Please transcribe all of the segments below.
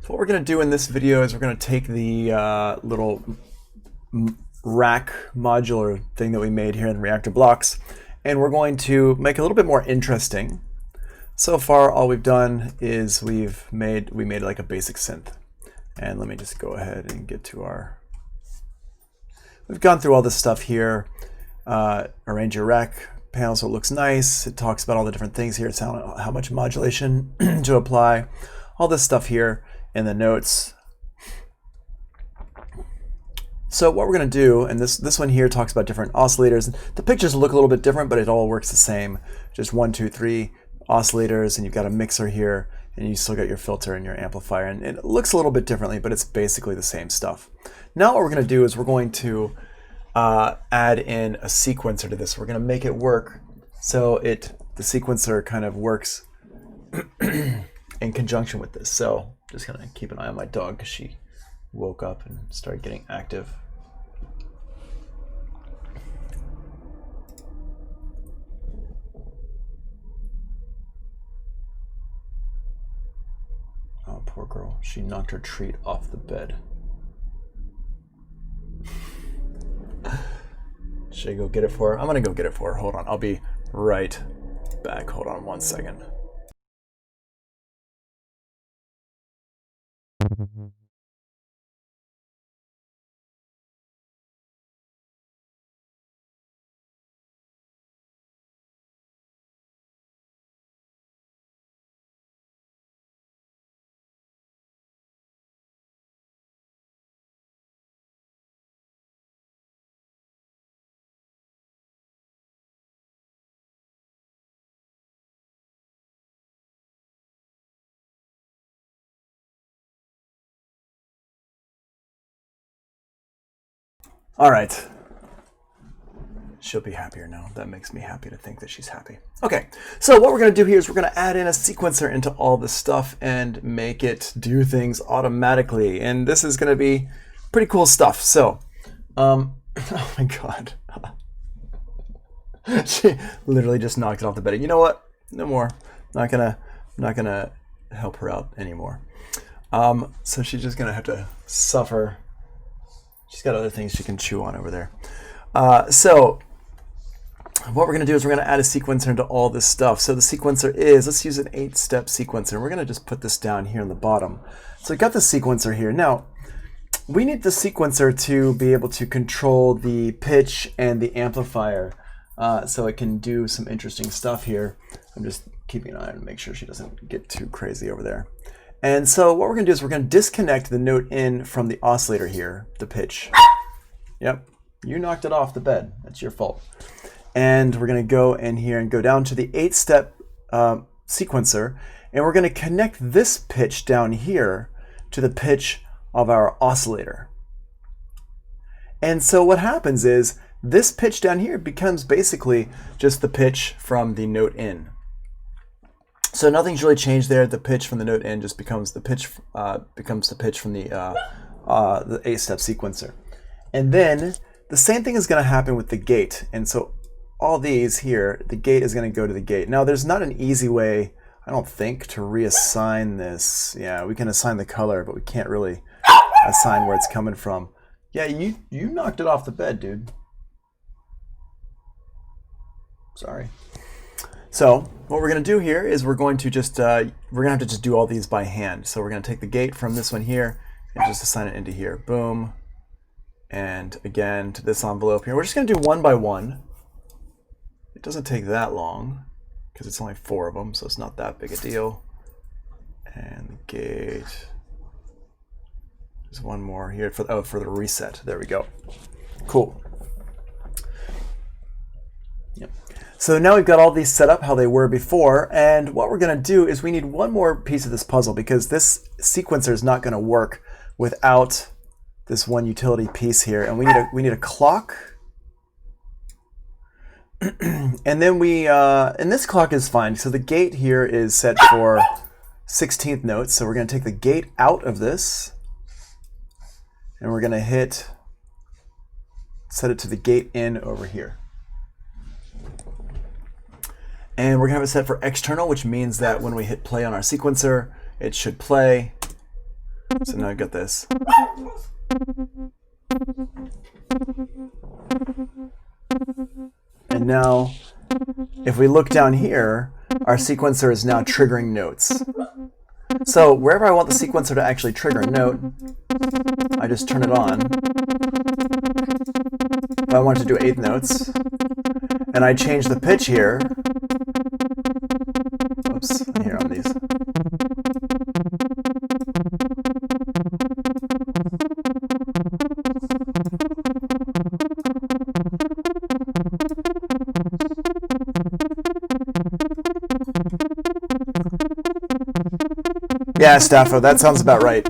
So what we're going to do in this video is we're going to take the little rack modular thing that we made here in Reaktor Blocks, and we're going to make it a little bit more interesting. So far, all we've done is we made like a basic synth. And let me just go ahead and get to our. We've gone through all this stuff here. Arrange your rack panel so it looks nice. It talks about all the different things here. It's how much modulation to apply. All this stuff here in the notes. So what we're going to do, and this one here talks about different oscillators. The pictures look a little bit different, but it all works the same. Just 1, 2, 3 oscillators, and you've got a mixer here, and you still got your filter and your amplifier. And it looks a little bit differently, but it's basically the same stuff. Now what we're going to do is we're going to add in a sequencer to this. We're going to make it work so the sequencer kind of works in conjunction with this. So just going to keep an eye on my dog because she woke up and started getting active. Oh, poor girl. She knocked her treat off the bed. Should I go get it for her? I'm going to go get it for her. Hold on. I'll be right back. Hold on 1 second. All right. She'll be happier now. That makes me happy to think that she's happy. Okay, so what we're going to do here is we're going to add in a sequencer into all this stuff and make it do things automatically. And this is going to be pretty cool stuff. So, oh my God. She literally just knocked it off the bed. You know what? No more. I'm not gonna help her out anymore. So she's just going to have to suffer. She's got other things she can chew on over there. So what we're going to do is we're going to add a sequencer into all this stuff. So the sequencer is, let's use an 8-step sequencer. We're going to just put this down here on the bottom. So we got the sequencer here. Now, we need the sequencer to be able to control the pitch and the amplifier so it can do some interesting stuff here. I'm just keeping an eye on to make sure she doesn't get too crazy over there. And so what we're going to do is we're going to disconnect the note in from the oscillator here, the pitch. Yep, you knocked it off the bed. That's your fault. And we're going to go in here and go down to the 8-step sequencer, and we're going to connect this pitch down here to the pitch of our oscillator. And so what happens is this pitch down here becomes basically just the pitch from the note in. So nothing's really changed there. The pitch from the note in just becomes the pitch from the 8-step sequencer. And then the same thing is going to happen with the gate. And so all these here, the gate is going to go to the gate. Now there's not an easy way, I don't think, to reassign this. Yeah, we can assign the color, but we can't really assign where it's coming from. Yeah, you knocked it off the bed, dude. Sorry. So what we're going to do here is we're going to just have to just do all these by hand. So we're going to take the gate from this one here and just assign it into here. Boom. And again to this envelope here. We're just going to do one by one. It doesn't take that long because it's only 4 of them, so it's not that big a deal. And the gate. There's one more here for the reset. There we go. Cool. Yep. So now we've got all these set up how they were before, and what we're going to do is we need one more piece of this puzzle because this sequencer is not going to work without this one utility piece here, and we need a clock. And then and this clock is fine. So the gate here is set for 16th notes, so we're going to take the gate out of this, and we're going to set it to the gate in over here. And we're going to have it set for external, which means that when we hit play on our sequencer, it should play. So now I've got this. And now, if we look down here, our sequencer is now triggering notes. So wherever I want the sequencer to actually trigger a note, I just turn it on. If I want to do 8th notes, and I change the pitch here. Oops, here on these. Yeah, Staffo, that sounds about right.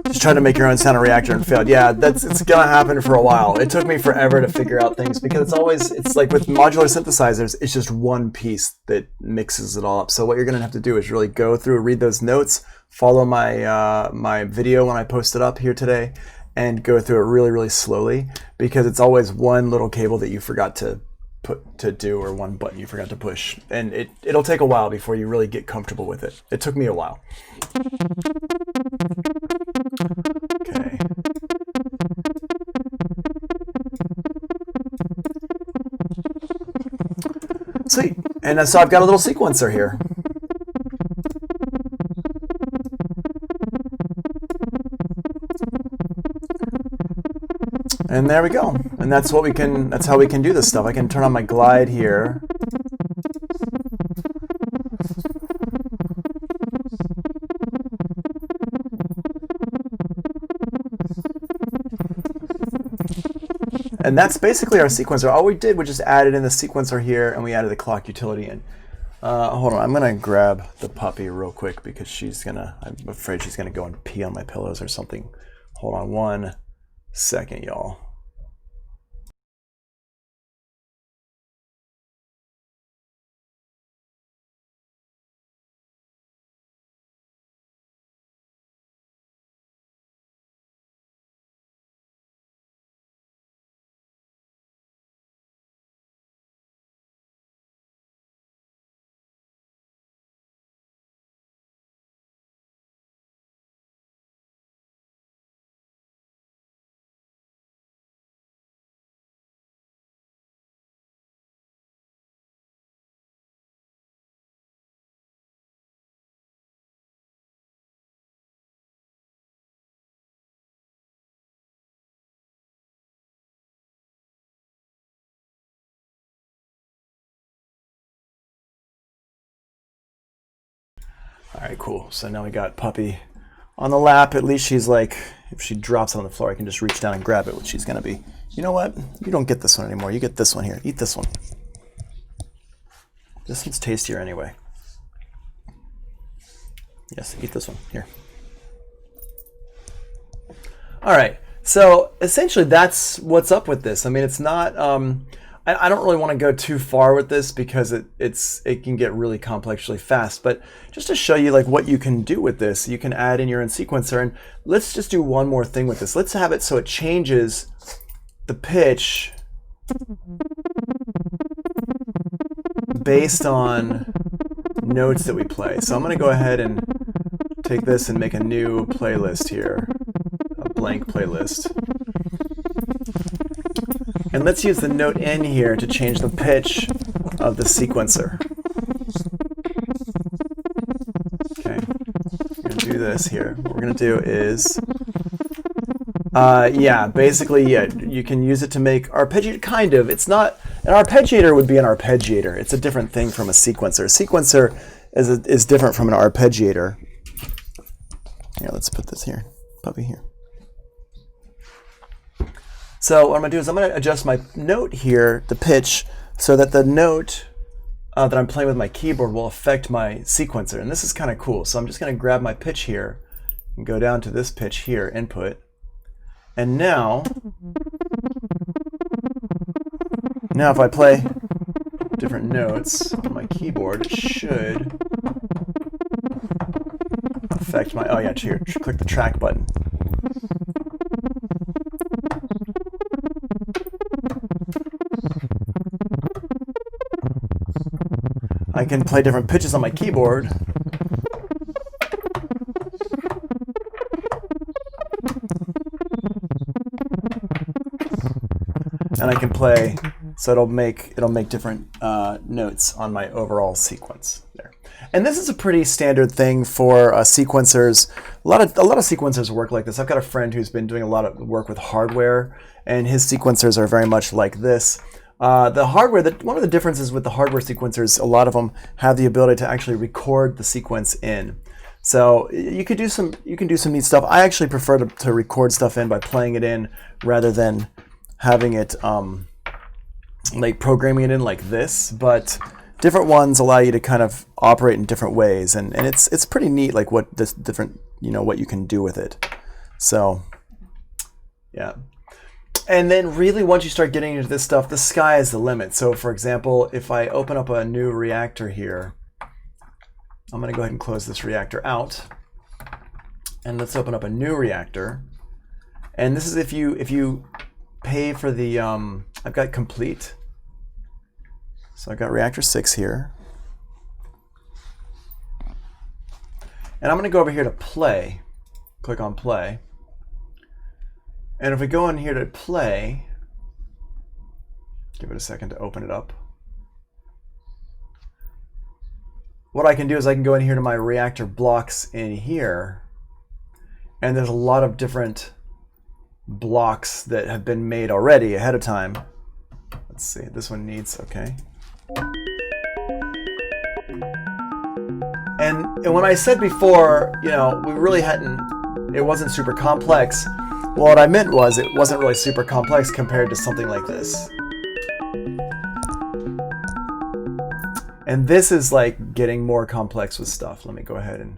Just trying to make your own sound in Reaktor and failed. Yeah, it's gonna happen for a while. It took me forever to figure out things because it's like with modular synthesizers, it's just one piece that mixes it all up. So what you're gonna have to do is really go through, read those notes, follow my my video when I post it up here today, and go through it really, really slowly because it's always one little cable that you forgot to do or one button you forgot to push, and it'll take a while before you really get comfortable with it. It took me a while. Okay. Sweet. And so I've got a little sequencer here. And there we go. And that's how we can do this stuff. I can turn on my glide here. And that's basically our sequencer. All we did was just added in the sequencer here, and we added the clock utility in. Hold on, I'm gonna grab the puppy real quick because I'm afraid she's gonna go and pee on my pillows or something. Hold on 1 second, y'all. All right, cool. So now we got puppy on the lap. At least she's like, if she drops on the floor, I can just reach down and grab it, which she's gonna be. You know what? You don't get this one anymore. You get this one here. Eat this one. This one's tastier anyway. Yes, eat this one. Here. All right. So essentially that's what's up with this. I mean, it's not, I don't really want to go too far with this because it can get really complex really fast, but just to show you like what you can do with this, you can add in your own sequencer. And let's just do one more thing with this. Let's have it so it changes the pitch based on notes that we play. So I'm going to go ahead and take this and make a new playlist here, a blank playlist. And let's use the note N here to change the pitch of the sequencer. Okay, we're going to do this here. What we're going to do is, you can use it to make arpeggiator, kind of. It's not, an arpeggiator would be an arpeggiator. It's a different thing from a sequencer. A sequencer is different from an arpeggiator. Here, let's put this here, puppy here. So what I'm going to do is I'm going to adjust my note here, the pitch, so that the note that I'm playing with my keyboard will affect my sequencer. And this is kind of cool. So I'm just going to grab my pitch here and go down to this pitch here, input. And now if I play different notes on my keyboard, it should affect my, oh yeah, here, click the track button. I can play different pitches on my keyboard. and I can play, so it'll make different notes on my overall sequence there. And this is a pretty standard thing for sequencers. A lot of sequencers work like this. I've got a friend who's been doing a lot of work with hardware, and his sequencers are very much like this. The hardware, one of the differences with the hardware sequencers, a lot of them have the ability to actually record the sequence in. So you can do some neat stuff. I actually prefer to record stuff in by playing it in rather than having it like programming it in like this. But different ones allow you to kind of operate in different ways, and it's pretty neat, like what this different, what you can do with it. So yeah. And then really once you start getting into this stuff, the sky is the limit. So for example, if I open up a new reactor here, I'm going to go ahead and close this reactor out. And let's open up a new reactor. And this is if you pay for the, I've got complete. So I've got reactor 6 here. And I'm going to go over here to play. Click on play. And if we go in here to play, give it a second to open it up. What I can do is I can go in here to my reactor blocks in here, and there's a lot of different blocks that have been made already ahead of time. Let's see, this one needs, okay. And when I said before, we really it wasn't super complex. Well, what I meant was it wasn't really super complex compared to something like this. And this is like getting more complex with stuff. Let me go ahead and...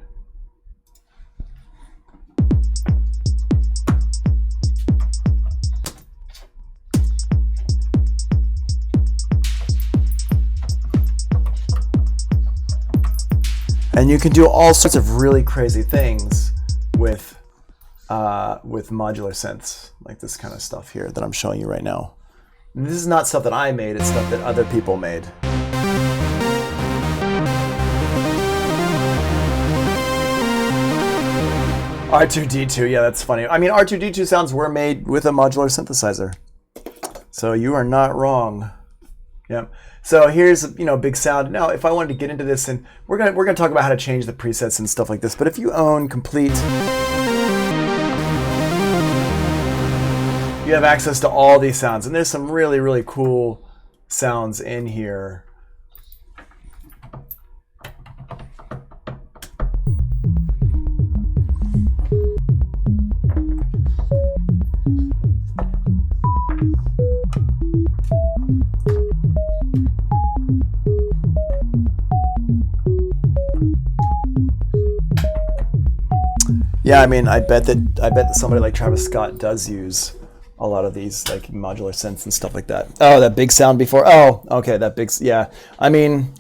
And you can do all sorts of really crazy things with modular synths, like this kind of stuff here that I'm showing you right now. And this is not stuff that I made, it's stuff that other people made. R2-D2, yeah, that's funny. I mean, R2-D2 sounds were made with a modular synthesizer. So you are not wrong. Yep. So here's big sound. Now, if I wanted to get into this, and we're gonna talk about how to change the presets and stuff like this. But if you own complete, you have access to all these sounds, and there's some really, really cool sounds in here. Yeah, I mean, I bet that somebody like Travis Scott does use a lot of these like modular synths and stuff like that. Oh, that big sound before. Oh, okay, that big. Yeah, I mean,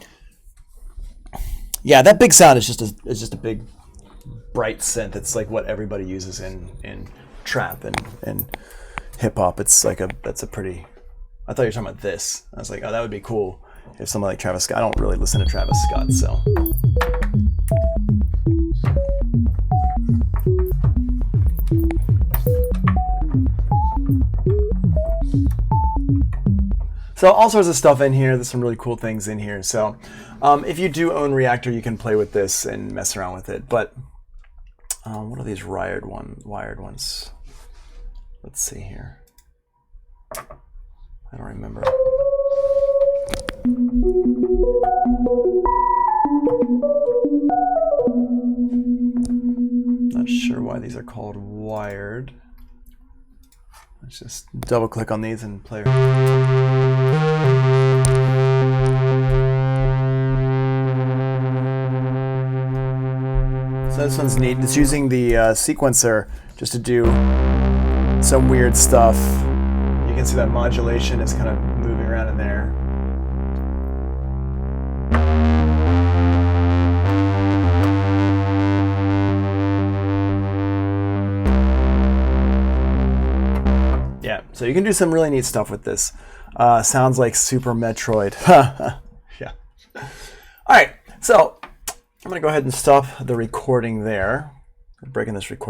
yeah, that big sound is just a big bright synth. It's like what everybody uses in trap and hip hop. It's like that's a pretty. I thought you were talking about this. I was like, oh, that would be cool if someone like Travis Scott. I don't really listen to Travis Scott, so. So all sorts of stuff in here. There's some really cool things in here. So if you do own Reaktor, you can play with this and mess around with it. But what are these wired ones? Let's see here. I don't remember. Not sure why these are called wired. Let's just double click on these and play. So this one's neat. It's using the sequencer just to do some weird stuff. You can see that modulation is kind of moving around in there. Yeah, so you can do some really neat stuff with this. Sounds like Super Metroid. Yeah. All right, so I'm going to go ahead and stop the recording there. I'm breaking this recording.